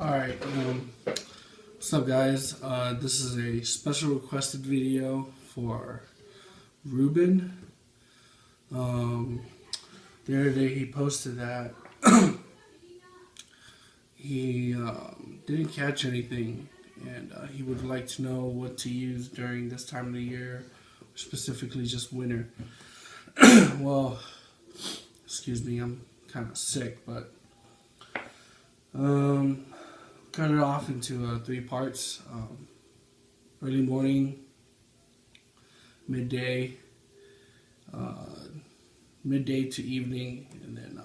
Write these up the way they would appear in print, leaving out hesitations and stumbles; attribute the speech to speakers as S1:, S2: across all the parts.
S1: Alright, what's up guys? This is a special requested video for Ruben. The other day he posted that he didn't catch anything and he would like to know what to use during this time of the year, specifically just winter. Well, excuse me, I'm kind of sick, but cut it off into 3 parts: early morning, midday, midday to evening, and then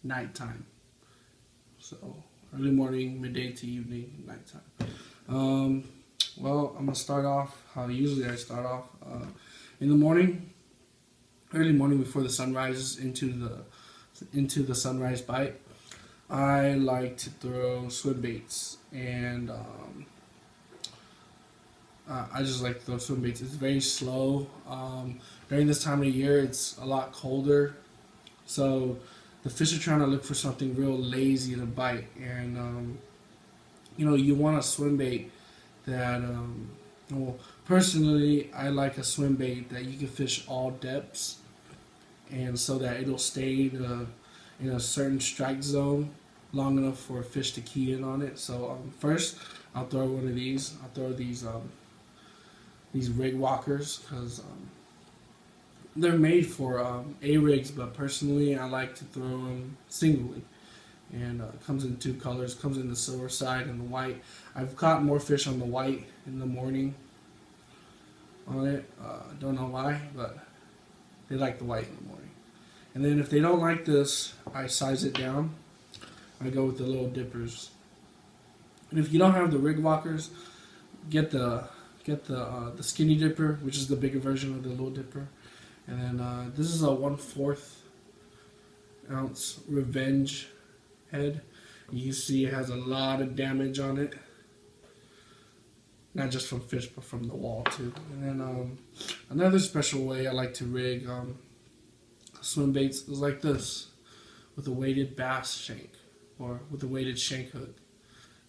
S1: nighttime. So early morning, midday to evening, nighttime. Well, I'm gonna start off how usually I start off in the morning, early morning before the sun rises into the sunrise bite. I like to throw swim baits, and I just like to throw swim baits. It's very slow. During this time of the year, it's a lot colder, so the fish are trying to look for something real lazy to bite, and you want a swim bait that, well, personally, I like a swim bait that you can fish all depths, and so that it'll stay in a certain strike zone long enough for a fish to key in on it. So first, I'll throw one of these. I'll throw these rig walkers because they're made for A-rigs, but personally I like to throw them singly. And it comes in 2 colors. Comes in the silver side and the white. I've caught more fish on the white in the morning on it. Don't know why, but they like the white in the morning. And then if they don't like this, I size it down. I go with the little dippers. And if you don't have the rig walkers, get the skinny dipper, which is the bigger version of the little dipper. And then this is a 1/4 ounce Revenge head. You see it has a lot of damage on it. Not just from fish, but from the wall too. And then another special way I like to rig swim baits is like this, with a weighted bass shank or with a weighted shank hook.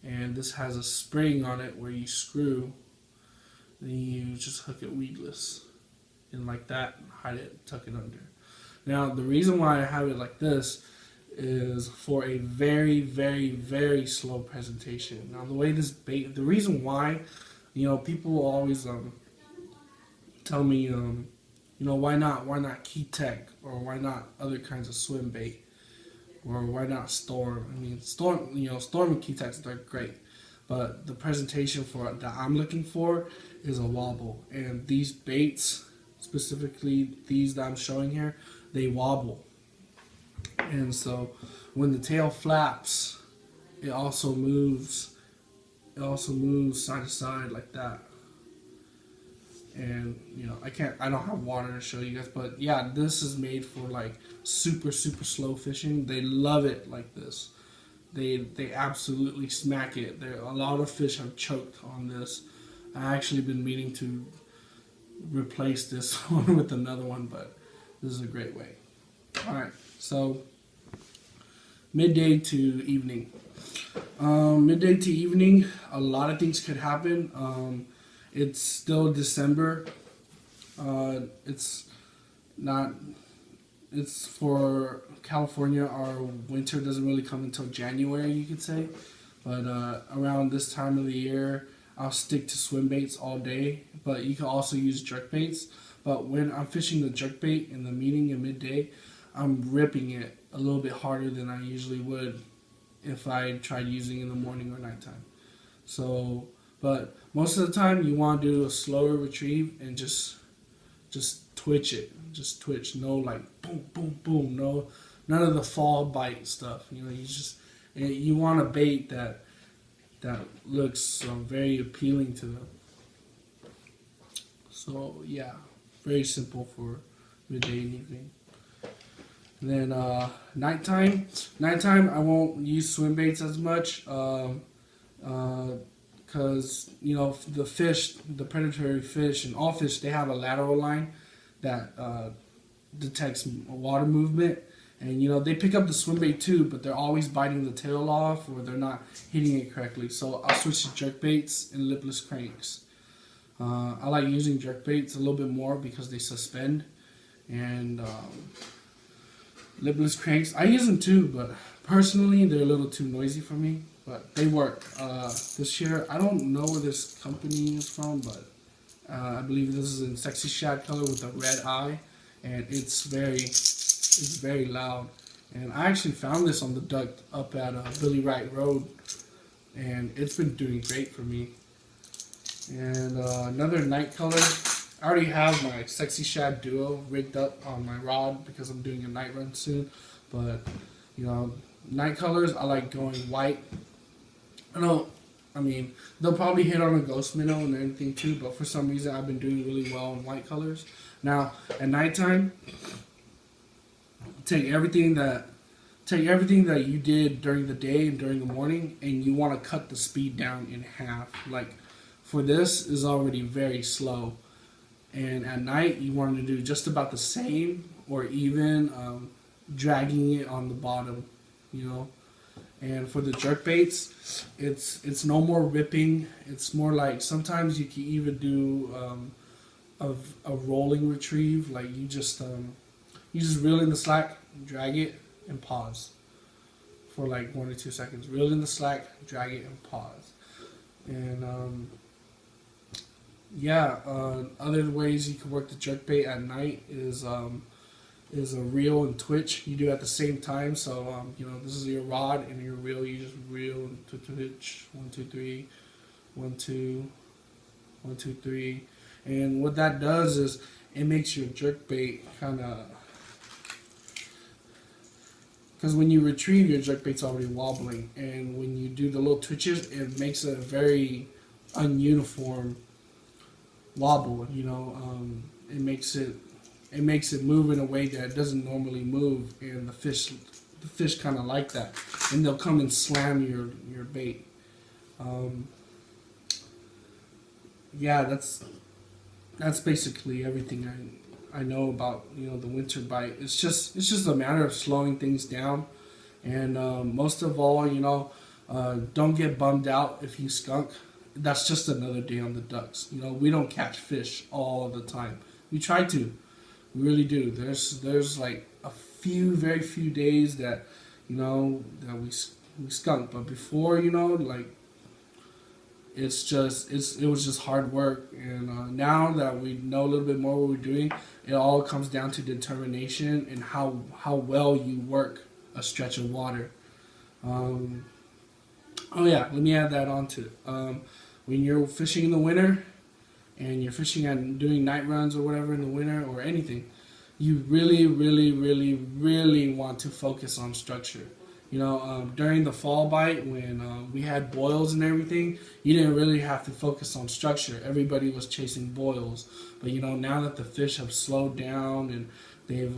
S1: And this has a spring on it where you screw, then you just hook it weedless and like that, hide it, tuck it under. Now the reason why I have it like this is for a very, very, very slow presentation. Now the way this bait, the reason why, people will always tell me, why not Key Tech, or why not other kinds of swim bait, or why not Storm? I mean, Storm and Key Techs, they're great, but the presentation that I'm looking for is a wobble, and these baits, specifically these that I'm showing here, they wobble, and so when the tail flaps, it also moves side to side like that. And I don't have water to show you guys, but yeah, this is made for like super slow fishing. They love it like this. They absolutely smack it. A lot of fish have choked on this. I actually been meaning to replace this one with another one, but this is a great way. Alright, so midday to evening. Midday to evening, a lot of things could happen. It's still December. It's for California. Our winter doesn't really come until January, you could say. But around this time of the year, I'll stick to swim baits all day. But you can also use jerk baits. But when I'm fishing the jerk bait in the evening and midday, I'm ripping it a little bit harder than I usually would if I tried using it in the morning or nighttime. So, but most of the time you want to do a slower retrieve and just twitch it. Just twitch. No like boom, boom, boom. No, none of the fall bite stuff. You want a bait that looks very appealing to them. So yeah, very simple for midday and evening. And then nighttime. Nighttime I won't use swim baits as much. Because the fish, the predatory fish, and all fish, they have a lateral line that detects water movement, And you know, they pick up the swim bait too, but they're always biting the tail off or they're not hitting it correctly. So I'll switch to jerk baits and lipless cranks. I like using jerk baits a little bit more because they suspend, and lipless cranks I use them too, but personally they're a little too noisy for me. But they work. This year, I don't know where this company is from, but I believe this is in Sexy Shad color with a red eye, and it's very loud. And I actually found this on the duct up at Billy Wright Road, and it's been doing great for me. And another night color. I already have my Sexy Shad Duo rigged up on my rod because I'm doing a night run soon. But you know, night colors, I like going white. I mean, they'll probably hit on a ghost minnow and everything too, but for some reason I've been doing really well in white colors. Now, at nighttime, take everything that you did during the day and during the morning, and you want to cut the speed down in half. Like, for this is already very slow, and at night you want to do just about the same or even dragging it on the bottom, you know. And for the jerk baits, it's no more ripping. It's more like sometimes you can even do a rolling retrieve. Like you just reel in the slack, drag it, and pause for like 1 or 2 seconds. Reel in the slack, drag it, and pause. And other ways you can work the jerk bait at night is a reel and twitch you do at the same time. So you know, this is your rod and your reel. You just reel and twitch 1 2 3 1 2 1 2 3, and what that does is it makes your jerk bait kind of, because when you retrieve, your jerk bait's already wobbling, and when you do the little twitches, it makes a very ununiform wobble. You know, it makes it move in a way that it doesn't normally move, and the fish kind of like that, and they'll come and slam your bait. Yeah, that's basically everything I know about, you know, the winter bite. It's just a matter of slowing things down, and most of all, you know, don't get bummed out if you skunk. That's just another day on the ducks. You know, we don't catch fish all the time. We try to. We really do. There's like very few days that, you know, that we skunk. But before, you know, like it was just hard work. And now that we know a little bit more what we're doing, it all comes down to determination and how well you work a stretch of water. Oh yeah, let me add that on to it. When you're fishing in the winter, and you're fishing and doing night runs or whatever in the winter or anything, you really, really, really, really want to focus on structure. You know, during the fall bite, when we had boils and everything, you didn't really have to focus on structure. Everybody was chasing boils. But, you know, now that the fish have slowed down and they've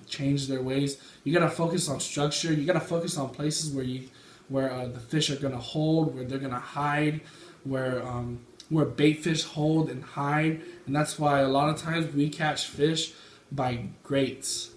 S1: changed their ways, you got to focus on structure. You got to focus on places where the fish are going to hold, where they're going to hide, where bait fish hold and hide. And that's why a lot of times we catch fish by grates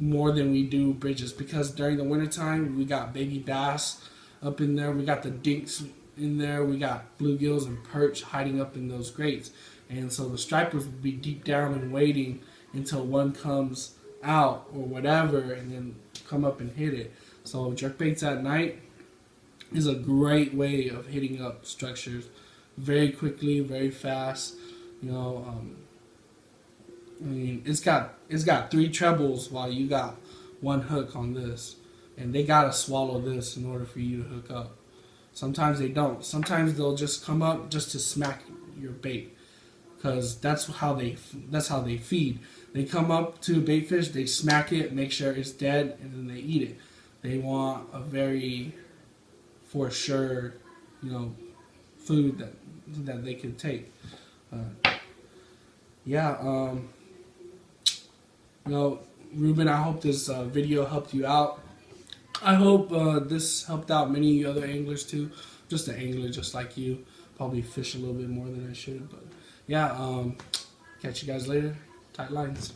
S1: more than we do bridges, because during the wintertime we got baby bass up in there, we got the dinks in there, we got bluegills and perch hiding up in those grates, and so the stripers would be deep down and waiting until one comes out or whatever, and then come up and hit it. So jerkbaits at night is a great way of hitting up structures very quickly, very fast. You know, I mean, it's got 3 trebles while you got 1 hook on this, and they gotta swallow this in order for you to hook up. Sometimes they don't. Sometimes they'll just come up just to smack your bait, because that's how they feed. They come up to a bait fish, they smack it, make sure it's dead, and then they eat it. They want a very for sure, you know, food that they can take. You know, Ruben, I hope this video helped you out. I hope this helped out many other anglers too. Just an angler just like you. Probably fish a little bit more than I should, but yeah, catch you guys later. Tight lines.